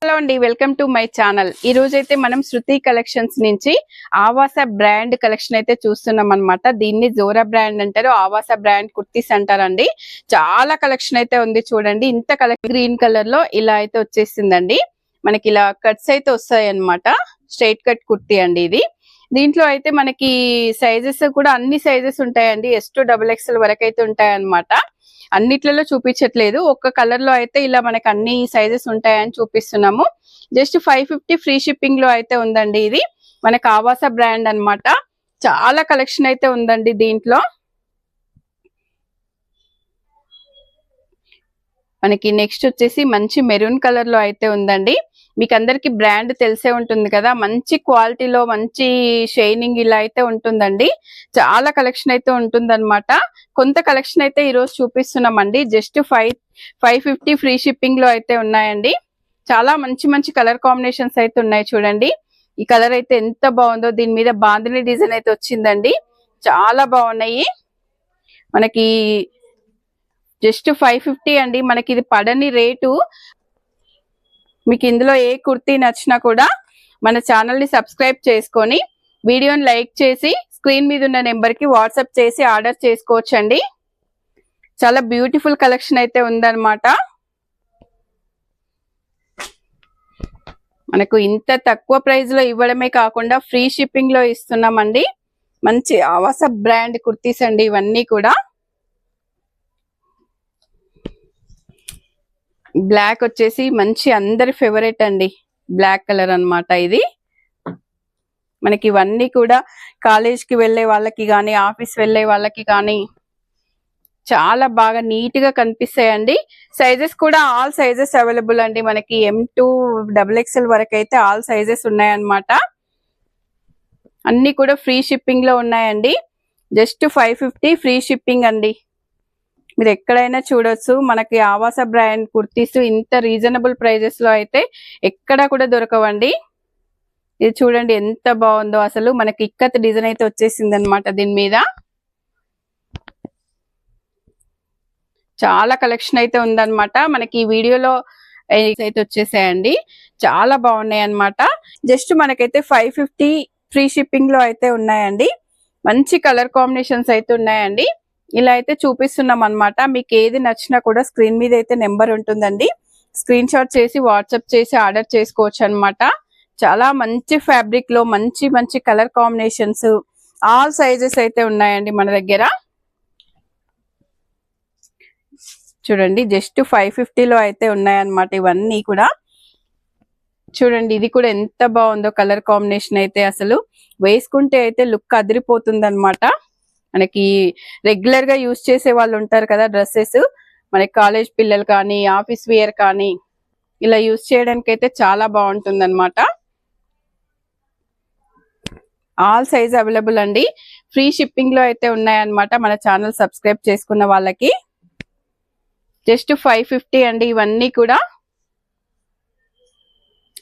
Hello అండి, welcome to my channel. ఈ రోజు అయితే మనం శృతి కలెక్షన్స్ నుంచి ఆవాస బ్రాండ్ కలెక్షన్ అయితే చూస్తున్నాం అనమాట. దీన్ని జోరా బ్రాండ్ అంటారు, ఆవాస బ్రాండ్ కుర్తీస్ అంటారండి. చాలా కలెక్షన్ అయితే ఉంది చూడండి. ఇంత కలెక్షన్ గ్రీన్ కలర్ లో ఇలా అయితే వచ్చేసిందండి. మనకి ఇలా కట్స్ అయితే వస్తాయి అనమాట. స్ట్రైట్ కట్ కుర్తీ అండి ఇది. దీంట్లో అయితే మనకి సైజెస్ కూడా అన్ని సైజెస్ ఉంటాయండి. S2XXL వరకు అయితే ఉంటాయి అనమాట. అన్నిట్లలో చూపించట్లేదు, ఒక్క కలర్ లో అయితే ఇలా మనకి అన్ని సైజెస్ ఉంటాయని చూపిస్తున్నాము. జస్ట్ 550 ఫ్రీ షిప్పింగ్ లో అయితే ఉందండి. ఇది మనకి ఆవాస బ్రాండ్ అన్నమాట. చాలా కలెక్షన్ అయితే ఉందండి దీంట్లో. మనకి నెక్స్ట్ వచ్చేసి మంచి మెరూన్ కలర్ లో అయితే ఉందండి. మీకు అందరికి బ్రాండ్ తెలిసే ఉంటుంది కదా, మంచి క్వాలిటీలో మంచి షైనింగ్ ఇలా అయితే ఉంటుందండి. చాలా కలెక్షన్ అయితే ఉంటుందన్నమాట. కొంత కలెక్షన్ అయితే ఈ రోజు చూపిస్తున్నామండి. జస్ట్ 550 ఫ్రీ షిప్పింగ్ లో అయితే ఉన్నాయండి. చాలా మంచి మంచి కలర్ కాంబినేషన్స్ అయితే ఉన్నాయి చూడండి. ఈ కలర్ అయితే ఎంత బాగుందో, దీని మీద బాందిని డిజైన్ అయితే వచ్చిందండి. చాలా బాగున్నాయి. మనకి జస్ట్ 550 అండి. మనకి ఇది పడని రేటు. మీకు ఇందులో ఏ కుర్తీ నచ్చినా కూడా మన ఛానల్ ని సబ్స్క్రైబ్ చేసుకొని వీడియోని లైక్ చేసి స్క్రీన్ మీద ఉన్న నెంబర్ కి వాట్సాప్ చేసి ఆర్డర్ చేసుకోవచ్చండి. చాలా బ్యూటిఫుల్ కలెక్షన్ అయితే ఉందన్నమాట. మనకు ఇంత తక్కువ ప్రైస్ లో ఇవ్వడమే కాకుండా ఫ్రీ షిప్పింగ్ లో ఇస్తున్నామండి. మంచి ఆవాస బ్రాండ్ కుర్తీస్ అండి ఇవన్నీ కూడా. బ్లాక్ వచ్చేసి మంచి అందరి ఫేవరెట్ అండి, బ్లాక్ కలర్ అన్నమాట. ఇది మనకి ఇవన్నీ కూడా కాలేజ్ కి వెళ్లే వాళ్ళకి కానీ ఆఫీస్ వెళ్లే వాళ్ళకి కానీ చాలా బాగా నీట్ గా కనిపిస్తాయండి. సైజెస్ కూడా ఆల్ సైజెస్ అవైలబుల్ అండి. మనకి M2XXL వరకు అయితే ఆల్ సైజెస్ ఉన్నాయన్నమాట. అన్ని కూడా ఫ్రీ షిప్పింగ్ లో ఉన్నాయండి. జస్ట్ 550 ఫ్రీ షిప్పింగ్ అండి. మీరు ఎక్కడైనా చూడొచ్చు. మనకి ఆవాస బ్రాండ్ కుర్తీస్ ఇంత రీజనబుల్ ప్రైజెస్ లో అయితే ఎక్కడా కూడా దొరకవండి. ఇది చూడండి ఎంత బాగుందో అసలు. మనకి ఇక్కత్ డిజైన్ అయితే వచ్చేసింది అనమాట దీని మీద. చాలా కలెక్షన్ అయితే ఉందన్నమాట. మనకి ఈ వీడియోలో అయితే వచ్చేసాయండి. చాలా బాగున్నాయి అన్నమాట. జస్ట్ మనకైతే 550 ఫ్రీ షిప్పింగ్ లో అయితే ఉన్నాయండి. మంచి కలర్ కాంబినేషన్స్ అయితే ఉన్నాయండి. ఇలా అయితే చూపిస్తున్నాం అన్నమాట. మీకు ఏది నచ్చినా కూడా స్క్రీన్ మీద అయితే నెంబర్ ఉంటుందండి. స్క్రీన్ షాట్ చేసి వాట్సాప్ చేసి ఆర్డర్ చేసుకోవచ్చు అన్నమాట. చాలా మంచి ఫ్యాబ్రిక్ లో మంచి మంచి కలర్ కాంబినేషన్స్ ఆల్ సైజెస్ అయితే ఉన్నాయండి మన దగ్గర. చూడండి జస్ట్ 550 లో అయితే ఉన్నాయన్నమాట ఇవన్నీ కూడా. చూడండి ఇది కూడా ఎంత బాగుందో కలర్ కాంబినేషన్ అయితే. అసలు వేసుకుంటే అయితే లుక్ అదిరిపోతుంది అనమాట. మనకి రెగ్యులర్ గా యూజ్ చేసే వాళ్ళు ఉంటారు కదా డ్రెస్సెస్, మనకి కాలేజ్ పిల్లలు కానీ ఆఫీస్ వేర్ కానీ ఇలా యూజ్ చేయడానికి అయితే చాలా బాగుంటుంది అనమాట. ఆల్ సైజ్ అవైలబుల్ అండి. ఫ్రీ షిప్పింగ్ లో అయితే ఉన్నాయన్నమాట మన ఛానల్ సబ్స్క్రైబ్ చేసుకున్న వాళ్ళకి. జస్ట్ 550 అండి ఇవన్నీ కూడా.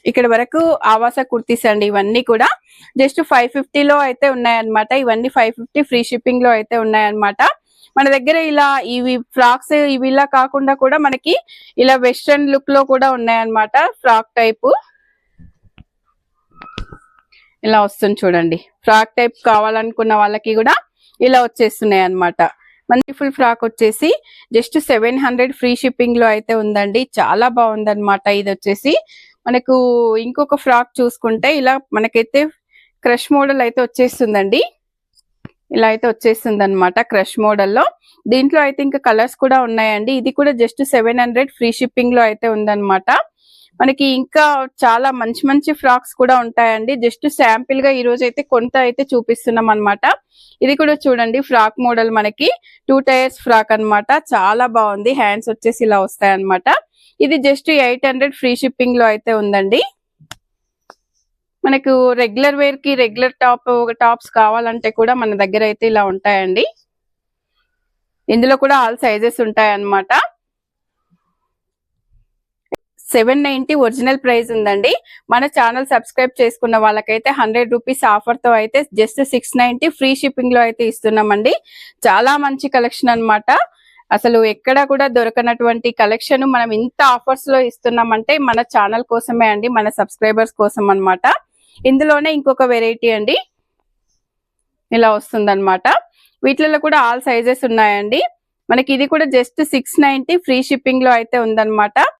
ఇక్కడ వరకు ఆవాస కుర్తీస్ అండి ఇవన్నీ కూడా. జస్ట్ 550 లో అయితే ఉన్నాయన్నమాట. ఇవన్నీ 550 ఫ్రీ షిప్పింగ్ లో అయితే ఉన్నాయన్నమాట. మన దగ్గర ఇలా ఇవి ఫ్రాక్స్ ఇవి ఇలా కాకుండా కూడా మనకి ఇలా వెస్ట్రన్ లుక్ లో కూడా ఉన్నాయన్నమాట. ఫ్రాక్ టైప్ ఇలా వస్తుంది చూడండి. ఫ్రాక్ టైప్ కావాలనుకున్న వాళ్ళకి కూడా ఇలా వచ్చేస్తున్నాయి అన్నమాట. మంచి ఫుల్ ఫ్రాక్ వచ్చేసి జస్ట్ 700 ఫ్రీ షిప్పింగ్ లో అయితే ఉందండి. చాలా బాగుందన్నమాట. ఇది వచ్చేసి మనకు ఇంకొక ఫ్రాక్ చూసుకుంటే ఇలా మనకైతే క్రష్ మోడల్ అయితే వచ్చేస్తుందండి. ఇలా అయితే వచ్చేస్తుంది అనమాట క్రష్ మోడల్లో. దీంట్లో అయితే ఇంకా కలర్స్ కూడా ఉన్నాయండి. ఇది కూడా జస్ట్ 700 ఫ్రీ షిప్పింగ్ లో అయితే ఉందన్నమాట. మనకి ఇంకా చాలా మంచి మంచి ఫ్రాక్స్ కూడా ఉంటాయండి. జస్ట్ శాంపిల్ గా ఈ రోజు అయితే కొంత అయితే చూపిస్తున్నాం అనమాట. ఇది కూడా చూడండి ఫ్రాక్ మోడల్, మనకి 2 టైర్స్ ఫ్రాక్ అన్నమాట. చాలా బాగుంది. హ్యాండ్స్ వచ్చేసి ఇలా వస్తాయి అనమాట. ఇది జస్ట్ 800 ఫ్రీ షిప్పింగ్ లో అయితే ఉందండి. మనకు రెగ్యులర్ వేర్ కి రెగ్యులర్ టాప్స్ కావాలంటే కూడా మన దగ్గర అయితే ఇలా ఉంటాయండి. ఇందులో కూడా ఆల్ సైజెస్ ఉంటాయి అన్నమాట. 790 ఒరిజినల్ ప్రైస్ ఉందండి. మన ఛానల్ సబ్స్క్రైబ్ చేసుకున్న వాళ్ళకైతే 100 రూపీస్ ఆఫర్ తో అయితే జస్ట్ 690 ఫ్రీ షిప్పింగ్ లో అయితే ఇస్తున్నామండి. చాలా మంచి కలెక్షన్ అన్నమాట. అసలు ఎక్కడ కూడా దొరకనటువంటి కలెక్షన్ మనం ఇంత ఆఫర్స్ లో ఇస్తున్నామంటే మన ఛానల్ కోసమే అండి, మన సబ్స్క్రైబర్స్ కోసం అన్నమాట. ఇందులోనే ఇంకొక వెరైటీ అండి, ఇలా వస్తుందన్నమాట. వీటిలో కూడా ఆల్ సైజెస్ ఉన్నాయండి. మనకి ఇది కూడా జస్ట్ 690 ఫ్రీ షిప్పింగ్ లో అయితే ఉందన్నమాట.